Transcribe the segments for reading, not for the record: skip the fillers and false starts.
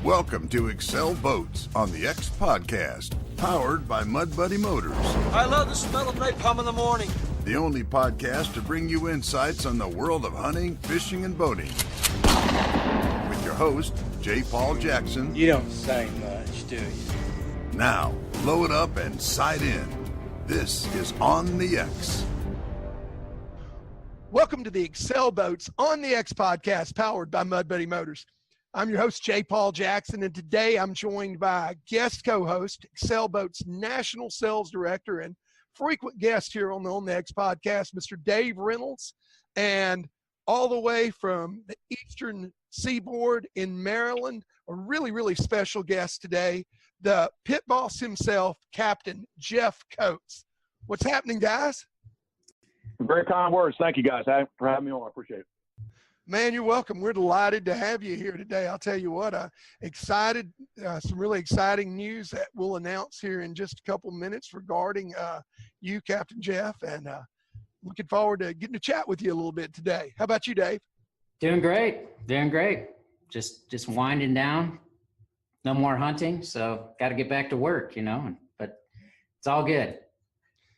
Welcome to Excel Boats on the X Podcast, powered by Mudbuddy Motors. I love the smell of napalm in the morning. The only podcast to bring you insights on the world of hunting, fishing, and boating. With your host, J. Paul Jackson. You don't say much, do you? Now, load up and sight in. This is On the X. Welcome to the Excel Boats on the X Podcast, powered by Mudbuddy Motors. I'm your host, J. Paul Jackson, and today I'm joined by guest co-host, Excel Boats National Sales Director and frequent guest here on the X Podcast, Mr. Dave Reynolds, and all the way from the Eastern Seaboard in Maryland, a really, really special guest today, the pit boss himself, Captain Jeff Coats. What's happening, guys? Very kind words. Thank you, guys, for having me on. I appreciate it. Man, you're welcome. We're delighted to have you here today. I'll tell you what, some really exciting news that we'll announce here in just a couple minutes regarding you, Captain Jeff, and looking forward to getting to chat with you a little bit today. How about you, Dave? Doing great. Just winding down. No more hunting, so got to get back to work, but it's all good.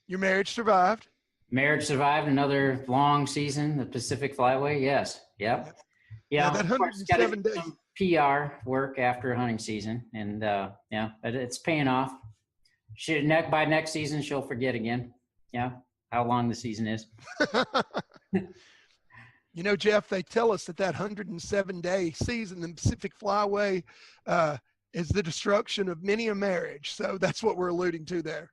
Your marriage survived? Marriage survived another long season, the Pacific Flyway. Yes. Yep. Yeah. That 107 days. Some PR work after hunting season, and it's paying off. By next season, she'll forget again. Yeah, how long the season is. Jeff, they tell us that 107-day season, the Pacific Flyway, is the destruction of many a marriage. So that's what we're alluding to there.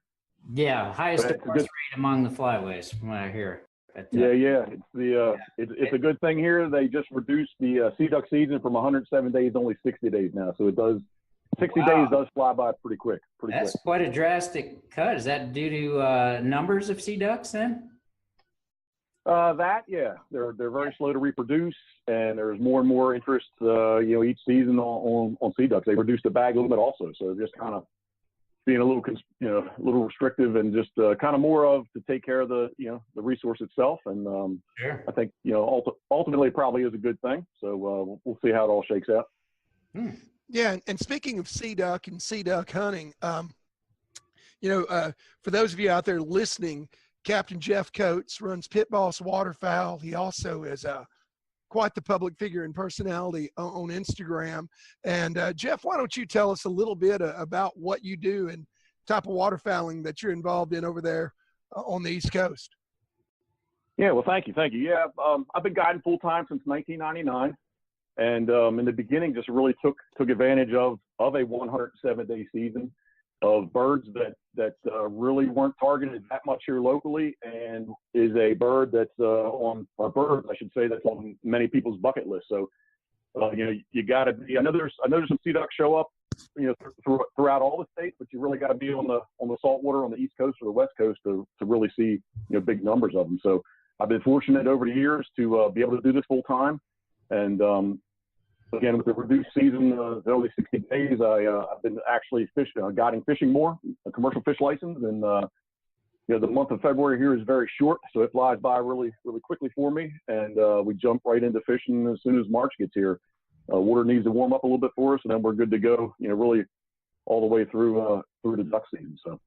Yeah, highest divorce rate among the flyways, from what I hear. But, It's a good thing here. They just reduced the sea duck season from 107 days to only 60 days now. So it does 60 days does fly by pretty quick. That's quite a drastic cut. Is that due to numbers of sea ducks then? They're very slow to reproduce, and there's more and more interest each season on sea ducks. They reduced the bag limit also, so just kind of being a little restrictive, and just kind of more of to take care of the resource itself. And sure. I think ultimately it probably is a good thing. So we'll see how it all shakes out. Yeah, and speaking of sea duck and sea duck hunting, for those of you out there listening, Captain Jeff Coats runs Pitbosswaterfowl. He also is quite the public figure and personality on Instagram. And Jeff, why don't you tell us a little bit about what you do and type of waterfowling that you're involved in over there on the East Coast? Yeah, well, thank you. Yeah, I've been guiding full time since 1999, and in the beginning, just really took advantage of a 107-day season of birds that really weren't targeted that much here locally, and is a bird that's that's on many people's bucket list. So, you got to be. I know there's some sea ducks show up, throughout all the states, but you really got to be on the saltwater on the East Coast or the West Coast to really see big numbers of them. So, I've been fortunate over the years to be able to do this full time, and again, with the reduced season, only 60 days, I've been actually guiding fishing more, a commercial fish license. And, the month of February here is very short, so it flies by really, really quickly for me. And we jump right into fishing as soon as March gets here. Water needs to warm up a little bit for us, and then we're good to go, really all the way through the duck season. So,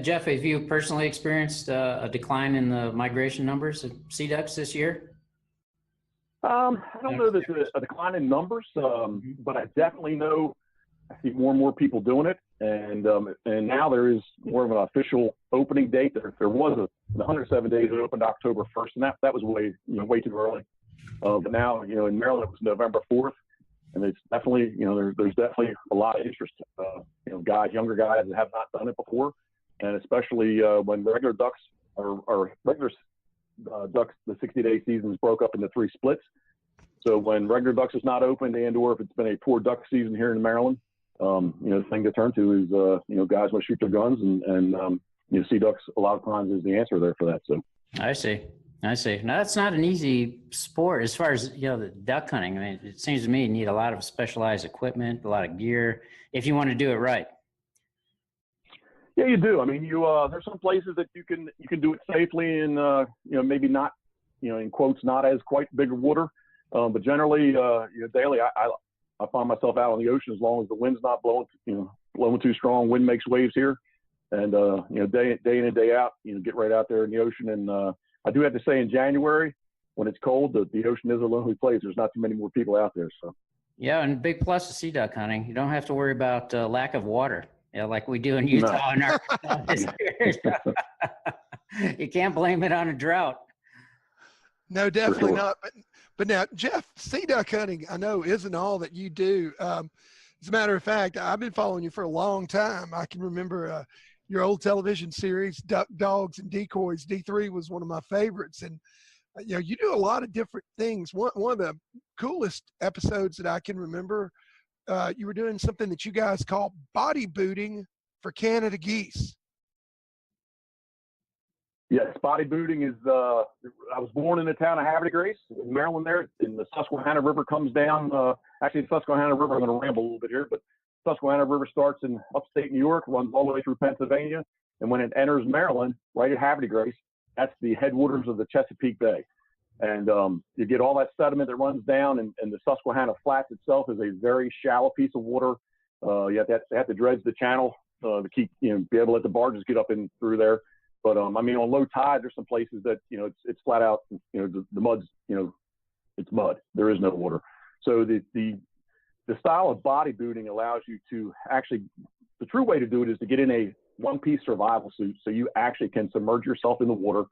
Jeff, have you personally experienced a decline in the migration numbers of sea ducks this year? I don't know that there's a decline in numbers, but I definitely know I see more and more people doing it, and now there is more of an official opening date. There was the 107 days it opened October 1st, and that was way too early. But now in Maryland it was November 4th, and it's definitely there's definitely a lot of interest. Younger guys that have not done it before, and especially when regular ducks or regular ducks, the 60-day season is broke up into 3 splits. So when regular ducks is not open, and/or if it's been a poor duck season here in Maryland, the thing to turn to is guys want to shoot their guns, and sea ducks a lot of times is the answer there for that. So I see. Now that's not an easy sport as far as the duck hunting. I mean, it seems to me you need a lot of specialized equipment, a lot of gear if you want to do it right. Yeah, you do. I mean, there's some places that you can do it safely and maybe not, in quotes, not as quite bigger water. But generally, daily, I find myself out on the ocean as long as the wind's not blowing too strong. Wind makes waves here, and day in and day out, get right out there in the ocean. And I do have to say, in January when it's cold, the ocean is a lonely place. There's not too many more people out there. So Yeah, and big plus of sea duck hunting, you don't have to worry about lack of water, like we do in Utah and Arkansas. You can't blame it on a drought. No, definitely not. But now, Jeff, sea duck hunting, I know, isn't all that you do. As a matter of fact, I've been following you for a long time. I can remember your old television series, Duck, Dogs, and Decoys. D3 was one of my favorites. And, you do a lot of different things. One of the coolest episodes that I can remember, you were doing something that you guys call body booting for Canada geese. Yes, body booting is, I was born in the town of Havre de Grace in Maryland there, and the Susquehanna River comes down. Actually, the Susquehanna River, I'm going to ramble a little bit here, but Susquehanna River starts in upstate New York, runs all the way through Pennsylvania, and when it enters Maryland, right at Havre de Grace, that's the headwaters of the Chesapeake Bay. And you get all that sediment that runs down, and the Susquehanna Flats itself is a very shallow piece of water. You have to dredge the channel to keep, be able to let the barges get up in through there. But on low tide, there's some places that it's flat out. The mud's it's mud. There is no water. So the style of body booting allows you to actually, the true way to do it is to get in a one-piece survival suit, so you actually can submerge yourself in the water.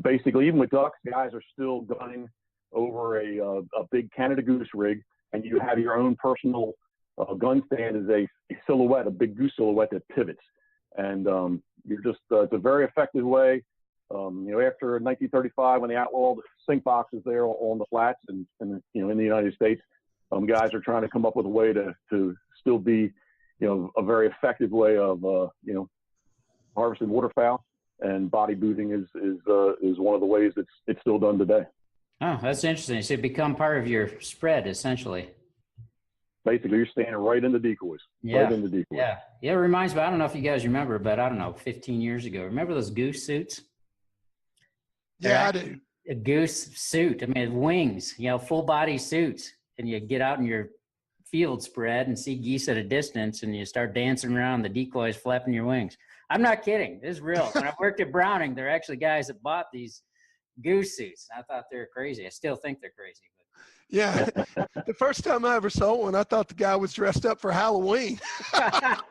Basically, even with ducks, guys are still gunning over a big Canada goose rig, and you have your own personal gun stand as a silhouette, a big goose silhouette that pivots. And you're just, it's a very effective way. After 1935, when they outlawed sink boxes there on the flats and in the United States, guys are trying to come up with a way to still be, a very effective way of, harvesting waterfowl. And body booting is one of the ways it's still done today. Oh, that's interesting. So it become part of your spread, essentially. Basically, you're standing right in the decoys. Yeah. Right in the decoys. Yeah. It reminds me, I don't know if you guys remember, but I don't know, 15 years ago, remember those goose suits? Yeah, I do. A goose suit. I mean, wings, full body suits. And you get out in your field spread and see geese at a distance, and you start dancing around the decoys, flapping your wings. I'm not kidding. This is real. When I worked at Browning, there are actually guys that bought these goose suits. I thought they were crazy. I still think they're crazy. Yeah. The first time I ever saw one, I thought the guy was dressed up for Halloween. But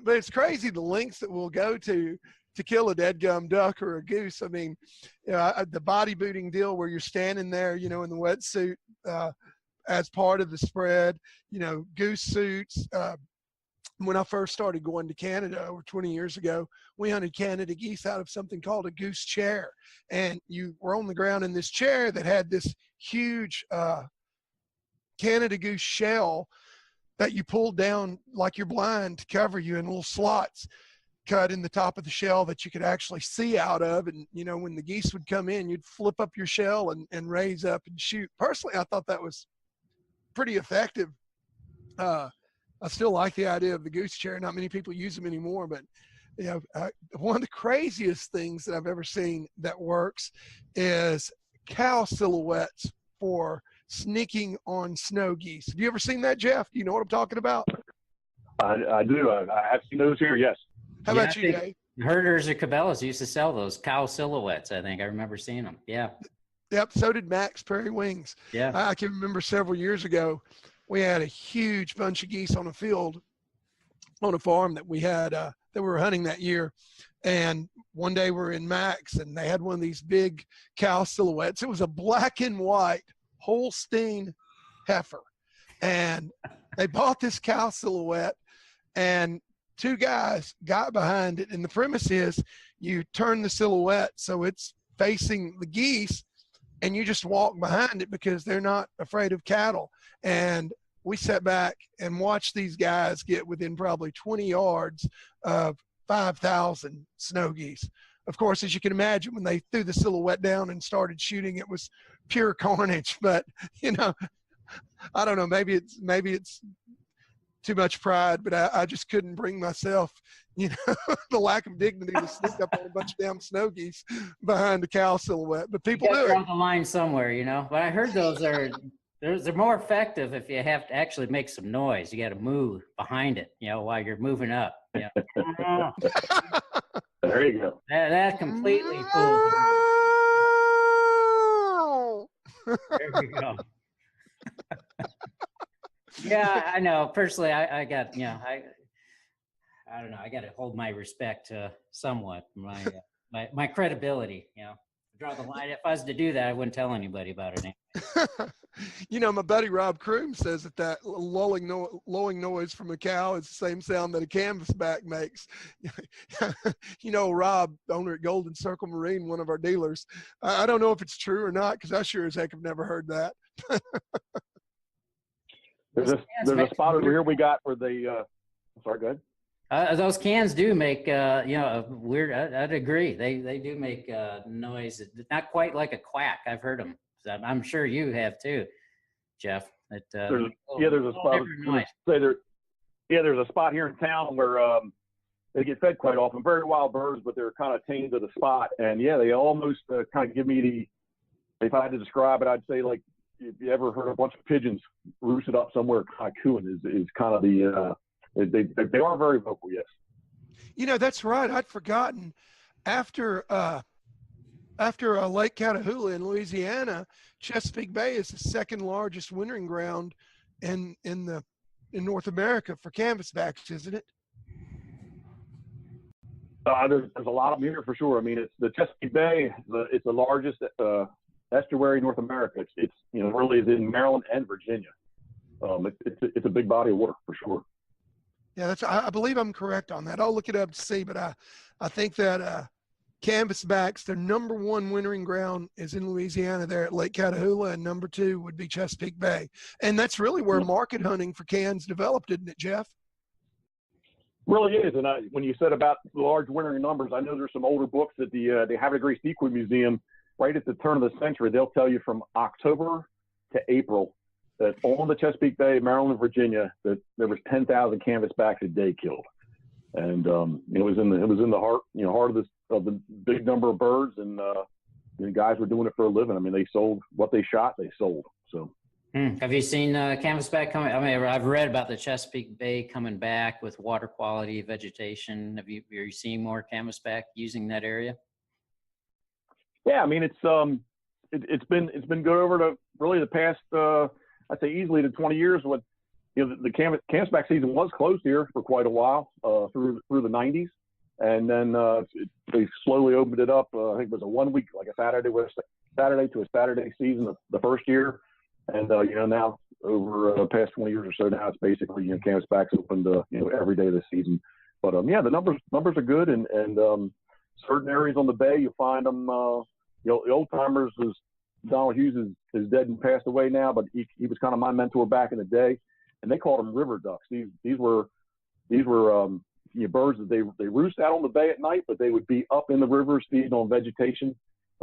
it's crazy the lengths that we'll go to kill a dead gum duck or a goose. I mean, the body booting deal where you're standing there, in the wetsuit as part of the spread, goose suits. When I first started going to Canada over 20 years ago, we hunted Canada geese out of something called a goose chair. And you were on the ground in this chair that had this huge Canada goose shell that you pulled down like you're blind to cover you, in little slots cut in the top of the shell that you could actually see out of. And, when the geese would come in, you'd flip up your shell and raise up and shoot. Personally, I thought that was pretty effective. I still like the idea of the goose chair. Not many people use them anymore, but one of the craziest things that I've ever seen that works is cow silhouettes for sneaking on snow geese. Have you ever seen that, Jeff? Do you know what I'm talking about? I do. I have seen those here. Yes. How about you, Dave? Herders or Cabela's used to sell those cow silhouettes. I think I remember seeing them. Yeah. Yep. So did Max Prairie Wings. Yeah. I can remember several years ago, we had a huge bunch of geese on a field on a farm that we had that we were hunting that year. And one day we're in Max, and they had one of these big cow silhouettes. It was a black and white Holstein heifer. And they bought this cow silhouette, and two guys got behind it. And the premise is you turn the silhouette so it's facing the geese, and you just walk behind it because they're not afraid of cattle. And we sat back and watched these guys get within probably 20 yards of 5,000 snow geese. Of course, as you can imagine, when they threw the silhouette down and started shooting, it was pure carnage. But, I don't know, maybe it's too much pride, but I just couldn't bring myself, the lack of dignity to sneak up on a bunch of damn snow geese behind the cow silhouette. But people do Draw it. the line somewhere, But I heard they're more effective if you have to actually make some noise. You got to move behind it, while you're moving up. There you go. That completely fools me. There you go. Yeah, I know. Personally, I got, I don't know. I got to hold my respect somewhat, my credibility. Draw the line. If I was to do that, I wouldn't tell anybody about it. My buddy Rob Croom says that lowing noise from a cow is the same sound that a canvasback makes. Rob, owner at Golden Circle Marine, one of our dealers. I don't know if it's true or not, because I sure as heck have never heard that. There's a spot over here we got where they. Sorry, go ahead. Those cans do make, weird. I'd agree. They do make noise. Not quite like a quack. I've heard them. I'm sure you have too, Jeff. There's a spot. There's a spot here in town where they get fed quite often. Very wild birds, but they're kind of tame to the spot. And they almost kind of give me if I had to describe it, I'd say like if you ever heard a bunch of pigeons roosted up somewhere kind of cooing is kind of the. They are very vocal, yes. That's right. I'd forgotten. After Lake Catahoula in Louisiana, Chesapeake Bay is the second largest wintering ground in North America for canvasbacks, isn't it? There's a lot of them here for sure. I mean, it's the Chesapeake Bay. It's the largest estuary in North America. It's really is in Maryland and Virginia. It's a big body of water for sure. Yeah, I believe I'm correct on that. I'll look it up to see, but I think that canvasbacks, their number one wintering ground is in Louisiana there at Lake Catahoula, and number two would be Chesapeake Bay. And that's really where market hunting for cans developed, isn't it, Jeff? Really is. And when you said about the large wintering numbers, I know there's some older books at the Havre de Grace Sequoia Museum right at the turn of the century. They'll tell you from October to April that on the Chesapeake Bay, Maryland, Virginia, that there was 10,000 canvasbacks a day killed. And it was in the heart of the big number of birds, and the guys were doing it for a living. I mean, they sold what they shot, they sold. So, have you seen canvasback coming? I mean, I've read about the Chesapeake Bay coming back with water quality, vegetation. Are you seeing more canvasback using that area? Yeah, I mean, it's been good over the really the past I'd say easily to 20 years. With the canvasback season was closed here for quite a while through the 90s. And then they slowly opened it up. I think it was a 1 week, like a Saturday to a Saturday season the first year. And, now over the past 20 years or so now, it's basically, canvasbacks opened, every day this season. But, the numbers are good. And certain areas on the bay, you find them, the old timers is Donald Hughes is dead and passed away now, but he was kind of my mentor back in the day. And they called them river ducks. These were birds that they roost out on the bay at night, but they would be up in the rivers feeding on vegetation,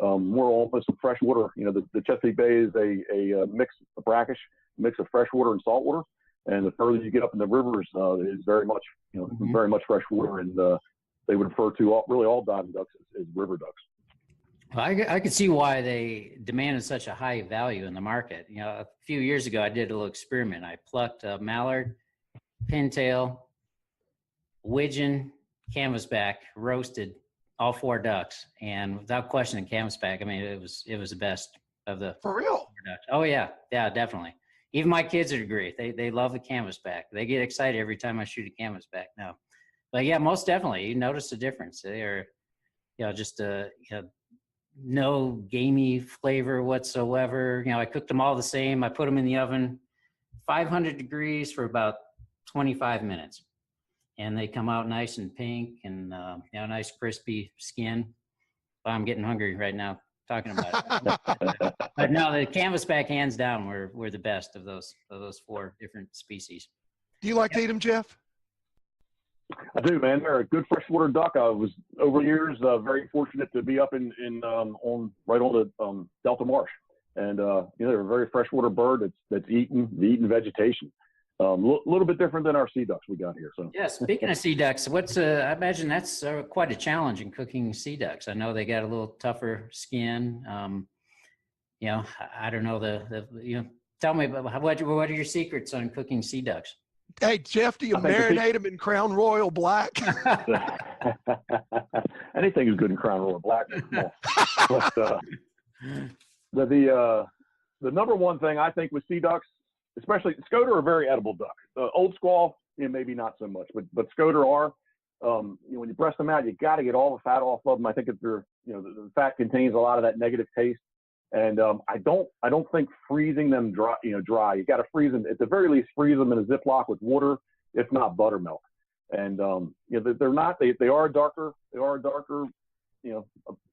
more almost some fresh water. The Chesapeake Bay is a mix, a brackish mix of fresh water and salt water, and the further you get up in the rivers, is very much very much fresh water, and they would refer to all diving ducks as river ducks. Well, I could see why they demanded such a high value in the market. A few years ago, I did a little experiment. I plucked a mallard, pintail, widgeon, canvasback, roasted all four ducks, and without question, canvasback. I mean, it was the best of the For real? ducks. Oh yeah, definitely. Even my kids would agree. They love the canvasback. They get excited every time I shoot a canvasback now. But yeah, most definitely, you notice the difference. They are, just no gamey flavor whatsoever. I cooked them all the same. I put them in the oven, 500 degrees for about 25 minutes. And they come out nice and pink and, nice crispy skin. I'm getting hungry right now talking about it. But no, the canvasback hands down were the best of those four different species. Do you like to eat them, Jeff? I do, man. They're a good freshwater duck. I was over the years very fortunate to be up on the Delta Marsh, and they're a very freshwater bird that's eating vegetation. Little bit different than our sea ducks we got here. So Yeah, speaking of sea ducks, I imagine that's quite a challenge in cooking sea ducks. I know they got a little tougher skin. I don't know tell me about what are your secrets on cooking sea ducks? Hey, Jeff, do you marinate them in Crown Royal Black? Anything is good in Crown Royal Black. But the number one thing I think with sea ducks, especially Scoter, are very edible duck. Old Squaw, maybe not so much, but Scoter are. When you breast them out, you got to get all the fat off of them. I think the fat contains a lot of that negative taste, and I don't think freezing them dry. You got to freeze them at the very least. Freeze them in a Ziploc with water, if not buttermilk. And they're not. They are a darker. They are a darker. A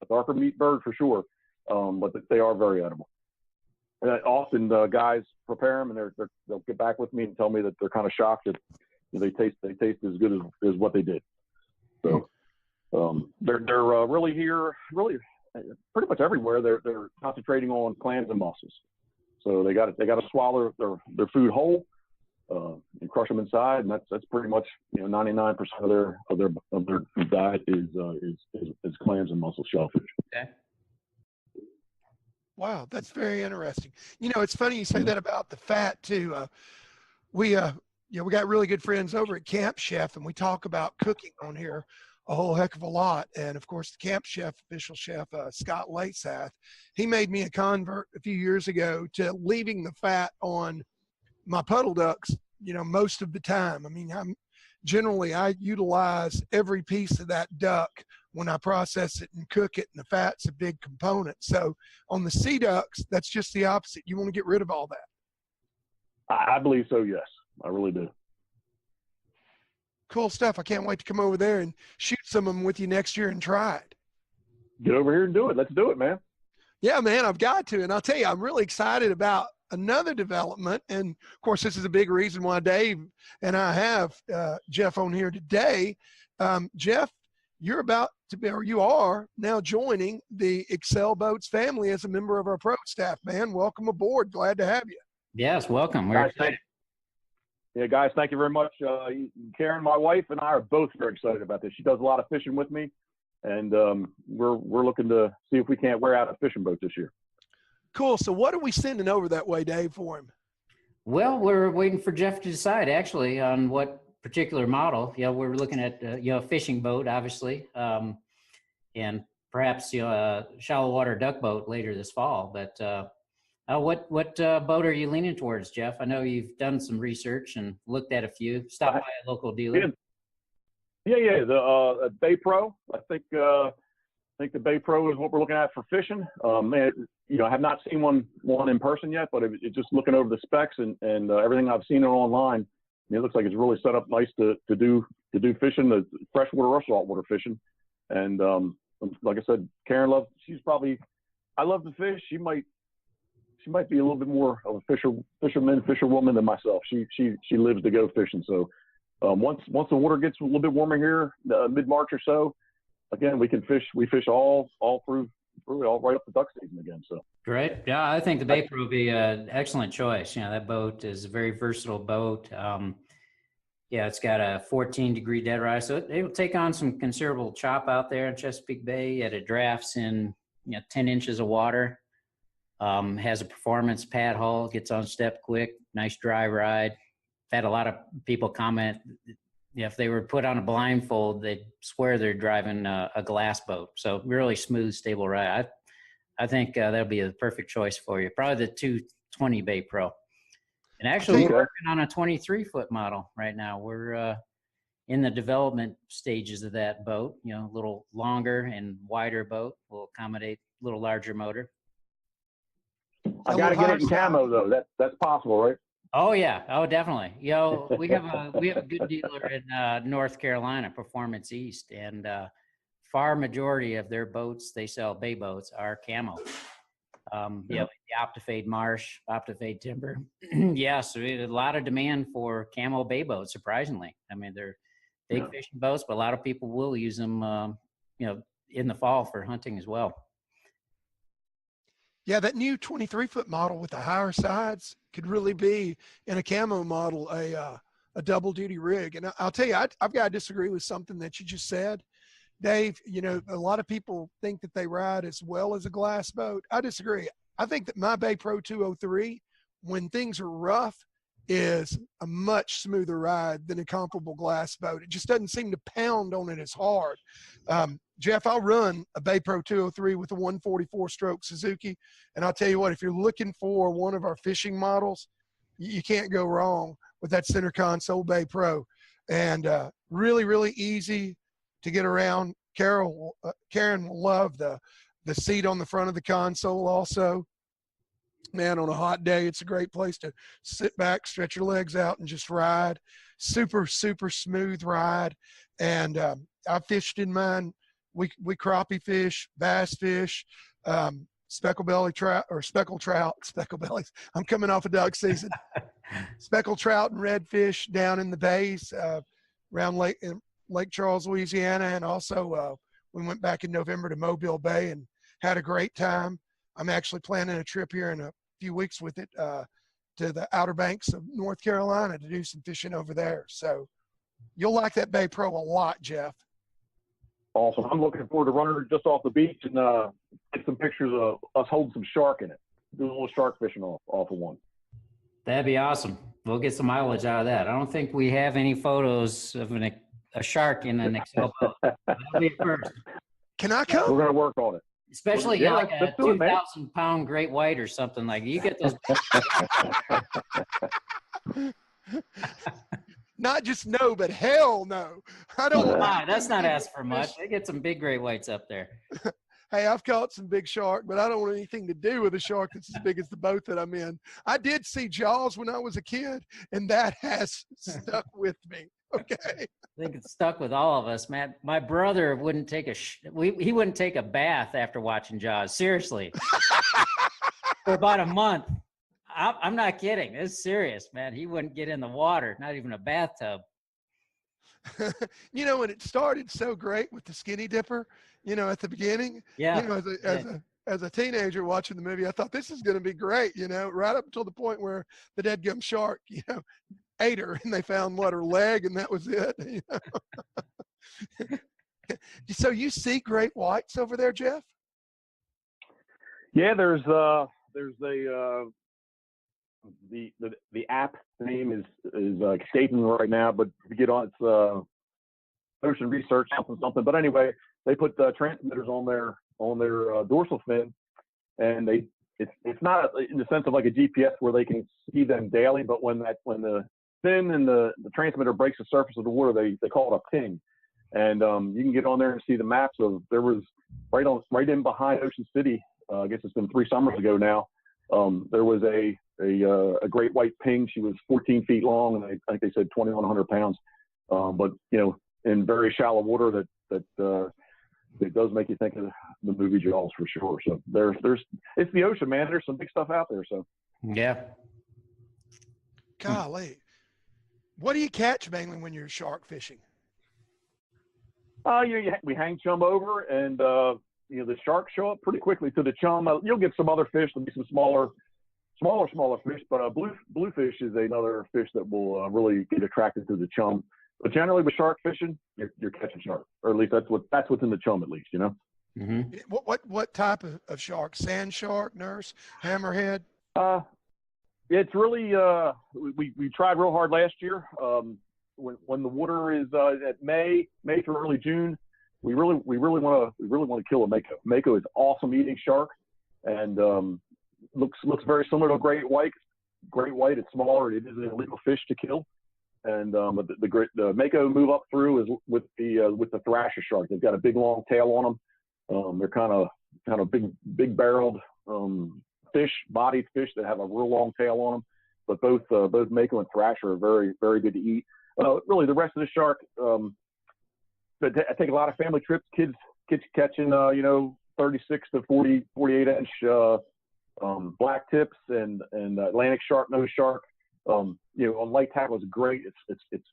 darker meat bird for sure. But they are very edible. And often guys prepare them, and they'll get back with me and tell me that they're kind of shocked that they taste as good as what they did. So they're really here, really pretty much everywhere. They're concentrating on clams and mussels. So they got to swallow their food whole and crush them inside, and that's pretty much 99% of their diet is clams and mussels, shellfish. Okay. Wow, that's very interesting. It's funny you say that about the fat too. We got really good friends over at Camp Chef, and we talk about cooking on here a whole heck of a lot. And of course, the Camp Chef, official chef, Scott Latesath, he made me a convert a few years ago to leaving the fat on my puddle ducks, most of the time. I mean, I utilize every piece of that duck when I process it and cook it, and the fat's a big component. So on the sea ducks, that's just the opposite. You want to get rid of all that. I believe so, yes. I really do. Cool stuff. I can't wait to come over there and shoot some of them with you next year and try it. Get over here and do it. Let's do it, man. Yeah, man, I've got to. And I'll tell you, I'm really excited about another development. And of course, this is a big reason why Dave and I have Jeff on here today. Jeff, you are now joining the Excel Boats family as a member of our pro staff, man. Welcome aboard. Glad to have you. Yes, welcome. We're excited. Yeah, guys, thank you very much. Karen, my wife, and I are both very excited about this. She does a lot of fishing with me, and we're looking to see if we can't wear out a fishing boat this year. Cool. So what are we sending over that way, Dave, for him? Well, we're waiting for Jeff to decide actually on what particular model. We're looking at a fishing boat, obviously, and perhaps a shallow water duck boat later this fall. But what boat are you leaning towards, Jeff? I know you've done some research and looked at a few. Stopped by a local dealer. Yeah. The Bay Pro. I think the Bay Pro is what we're looking at for fishing. I have not seen one in person yet, but it just looking over the specs and everything I've seen online, it looks like it's really set up nice to do fishing, the freshwater or saltwater fishing. And like I said, Karen I love to fish. She might be a little bit more of a fisherwoman than myself. She lives to go fishing. So once the water gets a little bit warmer here, mid-March or so, again, we fish all through all right up to duck season again. So great. Yeah, I think the Bay Pro would be an excellent choice. That boat is a very versatile boat. It's got a 14-degree dead rise, so it will take on some considerable chop out there in Chesapeake Bay. It drafts in 10 inches of water. Has a performance pad hull, gets on step quick, nice dry ride. I've had a lot of people comment, if they were put on a blindfold, they'd swear they're driving a glass boat. So really smooth, stable ride. I think that'll be the perfect choice for you. Probably the 220 Bay Pro. And actually, we're working on a 23-foot model right now. We're in the development stages of that boat. A little longer and wider boat will accommodate a little larger motor. I got to get it in camo though. That's possible, right? Oh yeah. Oh, definitely. We have a good dealer in North Carolina, Performance East, and far majority of their boats they sell, bay boats, are camo. The Optifade Marsh, Optifade Timber. So a lot of demand for camo bay boats. Surprisingly, I mean they're big fishing boats, but a lot of people will use them, in the fall for hunting as well. Yeah, that new 23-foot model with the higher sides could really be in a camo model a double duty rig. And I'll tell you, I've got to disagree with something that you just said, Dave. You know, a lot of people think that they ride as well as a glass boat. I disagree. I think that my Bay Pro 203, when things are rough, is a much smoother ride than a comparable glass boat. It just doesn't seem to pound on it as hard. Jeff, I'll run a Bay Pro 203 with a 144 stroke Suzuki. And I'll tell you what, if you're looking for one of our fishing models, you can't go wrong with that center console Bay Pro. And really, really easy to get around. Karen will love the seat on the front of the console also. Man, on a hot day, it's a great place to sit back, stretch your legs out, and just ride. Super, super smooth ride. And I fished in mine. We crappie fish, bass fish, speckled trout. Speckled bellies. I'm coming off of duck season. Speckled trout and redfish down in the bays around Lake Charles, Louisiana. And also we went back in November to Mobile Bay and had a great time. I'm actually planning a trip here in a few weeks with it to the Outer Banks of North Carolina to do some fishing over there. So you'll like that Bay Pro a lot, Jeff. Awesome. I'm looking forward to running just off the beach and get some pictures of us holding some shark in it. Do a little shark fishing off of one. That'd be awesome. We'll get some mileage out of that. I don't think we have any photos of a shark in an Excel boat. That'll be a first. Can I come? We're going to work on it. Especially Yeah, like a let's do it, man. 2,000-pound great white or something. Like you get those. Not just no, but hell no. I don't. That's not asking for much. They get some big great whites up there. Hey, I've caught some big shark, but I don't want anything to do with a shark that's as big as the boat that I'm in. I did see Jaws when I was a kid, and that has stuck with me. Okay. I think it's stuck with all of us, man. My brother wouldn't take he wouldn't take a bath after watching Jaws. Seriously. For about a month. I'm not kidding. It's serious, man. He wouldn't get in the water, not even a bathtub. You know, when it started so great with the skinny dipper, you know, at the beginning, Yeah. you know, as a teenager watching the movie, I thought this is going to be great, you know, right up until the point where the deadgum shark, you know, ate her and they found her leg and that was it. You know? So you see great whites over there, Jeff? Yeah, there's the app name is escaping me right now, but if you get on it's ocean research something. But anyway, they put transmitters on their dorsal fin, and it's not in the sense of like a GPS where they can see them daily, but when the fin and the transmitter breaks the surface of the water, they call it a ping, and you can get on there and see the maps of there was right in behind Ocean City. I guess it's been 3 summers ago now. There was a great white ping. She was 14 feet long, and I think they said 2,100 pounds. But you know, in very shallow water, that it does make you think of the movie Jaws for sure. So it's the ocean, man. There's some big stuff out there. So Yeah. Golly, what do you catch mainly when you're shark fishing? We hang chum over, and you know, the sharks show up pretty quickly to the chum. You'll get some other fish. There'll be some smaller fish, but bluefish is another fish that will really get attracted to the chum. But generally, with shark fishing, you're catching shark, or at least that's what's in the chum, at least, you know. Mm-hmm. What type of shark? Sand shark, nurse, hammerhead? It's really we tried real hard last year. When the water is at May through early June, we really want to kill a mako. Mako is awesome eating shark, and looks very similar to a great white. Great white, it's smaller. It is an illegal fish to kill, and the mako move up through is with the thrasher shark. They've got a big long tail on them. They're kind of big barreled bodied fish that have a real long tail on them. But both mako and thrasher are very, very good to eat. Really, the rest of the shark. But I take a lot of family trips. Kids catching 36 to 48 inch black tips and Atlantic shark, nose shark. On light tackle is great. It's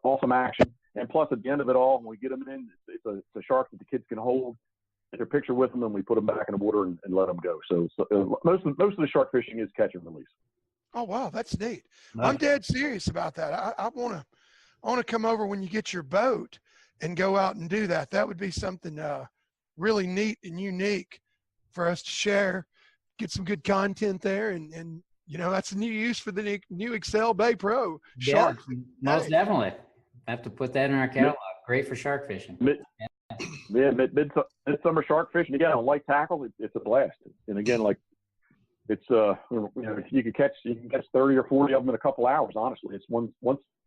awesome action. And plus, at the end of it all, when we get them in, it's a shark that the kids can hold a picture with them, and we put them back in the water and let them go. So most of the shark fishing is catch and release. Oh, wow. That's neat. Nice. I'm dead serious about that. I want to come over when you get your boat and go out and do that. That would be something really neat and unique for us to share, get some good content there. And that's a new use for the new Excel Bay Pro. Shark. Yeah, most definitely. Have to put that in our catalog. Great for shark fishing. Midsummer shark fishing, again, on light tackle, it's a blast. And again, like, it's you can catch 30 or 40 of them in a couple hours. Honestly, it's once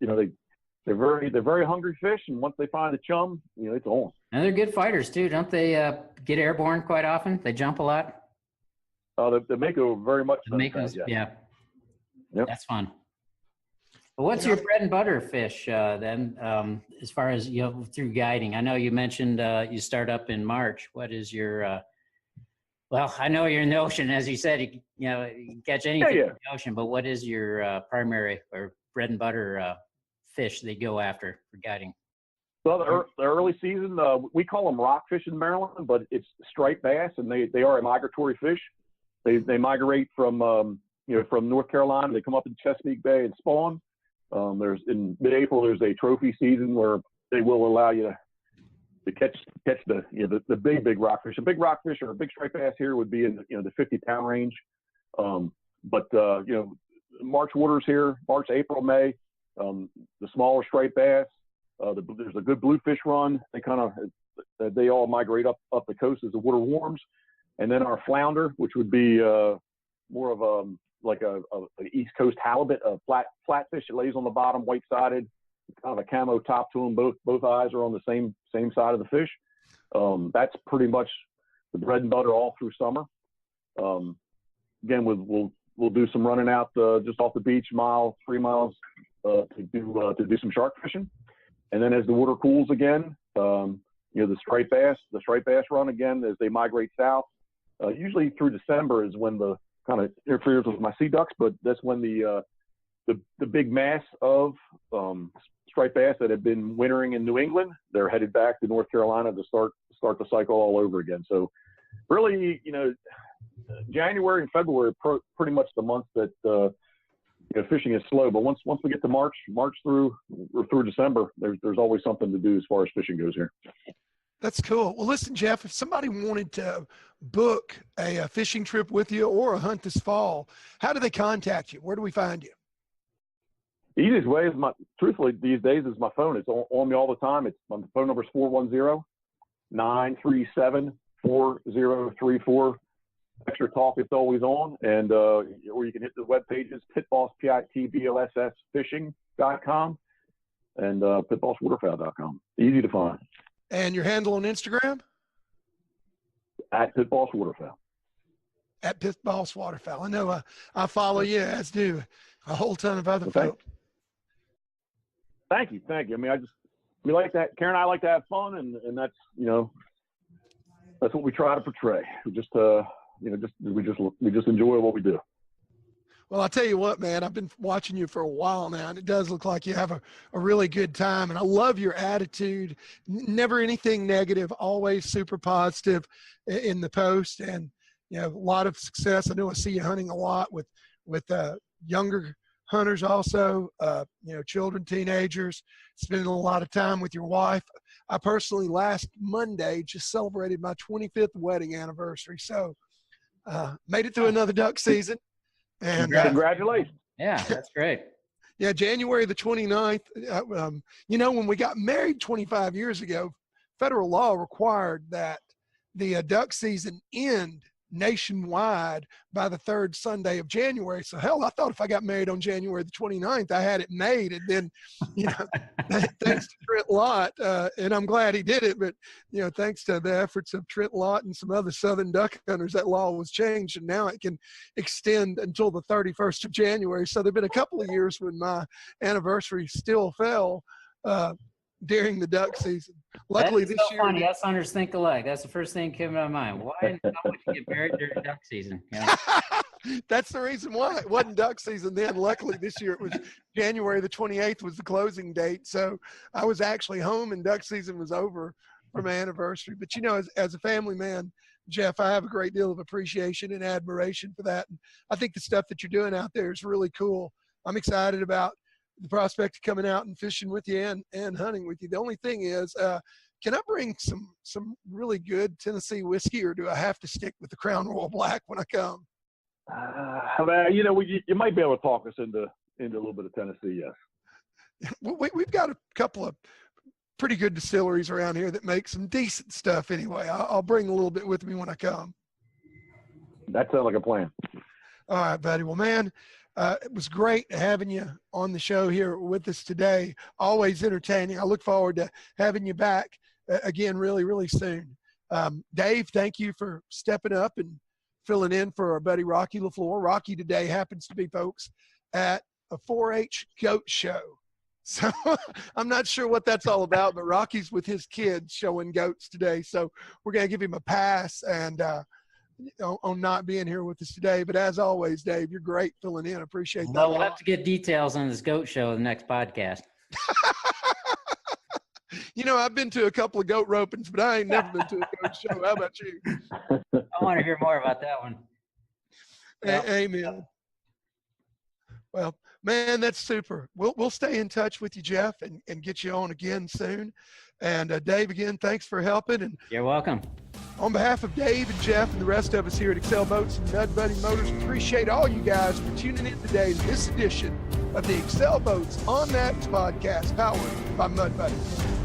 they're very hungry fish, and once they find a chum, it's on. And they're good fighters too, don't they? Get airborne quite often. They jump a lot. The Mako very much. Yeah. Yep. That's fun. Well, what's your bread and butter fish then? As far as through guiding, I know you mentioned you start up in March. What is your well, I know you're in the ocean, as you said, you can catch anything in the ocean, but what is your primary or bread and butter fish they go after for guiding? Well, the early season, we call them rockfish in Maryland, but it's striped bass, and they are a migratory fish. They migrate from North Carolina. They come up in Chesapeake Bay and spawn. There's in mid-April, there's a trophy season where they will allow you to catch the big rockfish. A big rockfish or a big striped bass here would be in the 50-pound range. But March waters here, March, April, May. The smaller striped bass. There's a good bluefish run. They all migrate up the coast as the water warms. And then our flounder, which would be more of an East Coast halibut, a flatfish that lays on the bottom, white-sided, kind of a camo top to them. Both eyes are on the same side of the fish. That's pretty much the bread and butter all through summer. Again, we'll do some running out just off the beach, 3 miles to do some shark fishing. And then as the water cools again, the striped bass run again as they migrate south. Usually through December is when the kind of interferes with my sea ducks, but that's when the big mass of striped bass that have been wintering in New England, they're headed back to North Carolina to start the cycle all over again. So really, January and February are pretty much the months that fishing is slow. But once we get to March through December, there's always something to do as far as fishing goes here. That's cool. Well, listen, Jeff, if somebody wanted to book a fishing trip with you or a hunt this fall, how do they contact you? Where do we find you? The easiest way is truthfully these days is my phone. It's on me all the time. My phone number is 410-937-4034. Extra talk, it's always on. And or you can hit the web pages, Pitboss, Pitboss fishing.com and pitbosswaterfowl.com. Easy to find. And your handle on Instagram? At Pitbosswaterfowl. At Pitbosswaterfowl. I know I follow you, as do a whole ton of other folks. Thank you. I mean, we like that. Karen and I like to have fun, and that's that's what we try to portray. We just enjoy what we do. Well, I'll tell you what, man, I've been watching you for a while now, and it does look like you have a really good time. And I love your attitude. Never anything negative, always super positive in the post. And, a lot of success. I know I see you hunting a lot with younger hunters also, children, teenagers, spending a lot of time with your wife. I personally, last Monday, just celebrated my 25th wedding anniversary. So made it through another duck season. And congratulations. Yeah, that's great. Yeah, January the 29th. When we got married 25 years ago, federal law required that the duck season end nationwide by the third Sunday of January. So hell, I thought if I got married on January the 29th, I had it made. And then, thanks to Trent Lott, and I'm glad he did it, but, thanks to the efforts of Trent Lott and some other Southern duck hunters, that law was changed, and now it can extend until the 31st of January. So there've been a couple of years when my anniversary still fell during the duck season. Luckily this year. Funny. Us hunters think alike. That's the first thing that came to my mind. Why would you get married during duck season? That's the reason why. It wasn't duck season then. Luckily this year it was January the 28th was the closing date. So I was actually home and duck season was over for my anniversary. But as a family man, Jeff, I have a great deal of appreciation and admiration for that. And I think the stuff that you're doing out there is really cool. I'm excited about the prospect of coming out and fishing with you and hunting with you. The only thing is, can I bring some really good Tennessee whiskey, or do I have to stick with the Crown Royal Black when I come? You might be able to talk us into a little bit of Tennessee, yes. We've got a couple of pretty good distilleries around here that make some decent stuff anyway. I'll bring a little bit with me when I come. That sounds like a plan. All right, buddy. Well, man, it was great having you on the show here with us today. Always entertaining. I look forward to having you back again really, really soon. Dave, thank you for stepping up and filling in for our buddy Rocky LaFleur. Rocky today happens to be, folks, at a 4-H goat show. So I'm not sure what that's all about, but Rocky's with his kids showing goats today. So we're going to give him a pass and on not being here with us today. But as always, Dave, you're great filling in. I appreciate that. Well, we'll have to get details on this goat show in the next podcast. I've been to a couple of goat ropings, but I ain't never been to a goat show. How about you? I want to hear more about that one. Amen. Well, man, that's super. We'll stay in touch with you, Jeff, and get you on again soon. And Dave, again, thanks for helping. And you're welcome. On behalf of Dave and Jeff and the rest of us here at Excel Boats and Mudbuddy Motors, appreciate all you guys for tuning in today to this edition of the Excel Boats on That podcast, powered by Mudbuddy.